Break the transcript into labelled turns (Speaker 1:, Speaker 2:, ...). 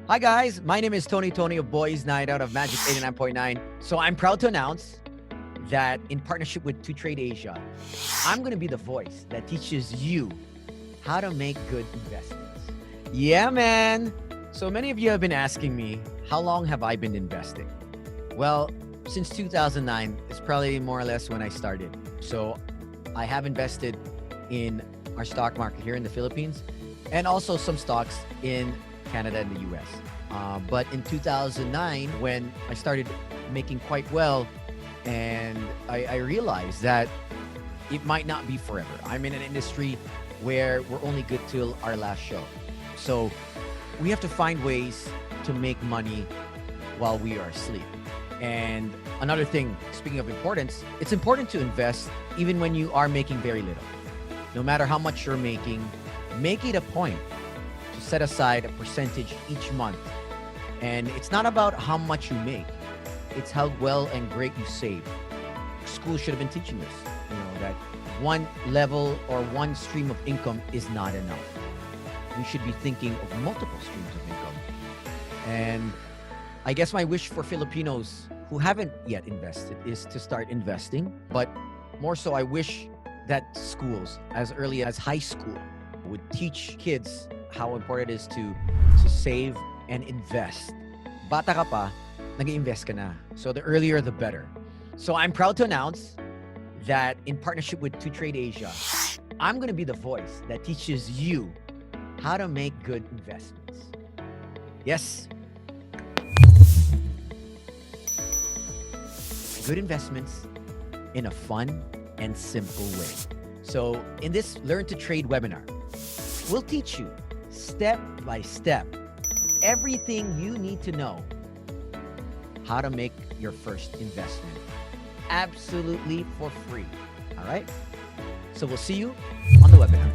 Speaker 1: Hi guys, my name is Toni of Boys Night Out of Magic 89.9. So I'm proud to announce that in partnership with Learn2Trade Asia, I'm going to be the voice that teaches you how to make good investments. Yeah, man. So many of you have been asking me, how long have I been investing? Well, since 2009, it's probably more or less when I started. So I have invested in our stock market here in the Philippines and also some stocks in Canada and the US. But in 2009, when I started making quite well, and I realized that it might not be forever. I'm in an industry where we're only good till our last show. So we have to find ways to make money while we are asleep. And another thing, speaking of importance, it's important to invest even when you are making very little. No matter how much you're making, make it a point to set aside a percentage each month. And it's not about how much you make, it's how well and great you save. School should have been teaching this, that one level or one stream of income is not enough. We should be thinking of multiple streams of income. And I guess my wish for Filipinos who haven't yet invested is to start investing. But more so, I wish that schools, as early as high school, would teach kids how important it is to save and invest. Bata ka pa, nag-invest ka na. So the earlier, the better. So I'm proud to announce that in partnership with Learn2Trade Asia, I'm going to be the voice that teaches you how to make good investments. Yes. Good investments in a fun and simple way. So in this Learn2Trade webinar, we'll teach you step by step everything you need to know how to make your first investment absolutely for free. All right? So we'll see you on the webinar.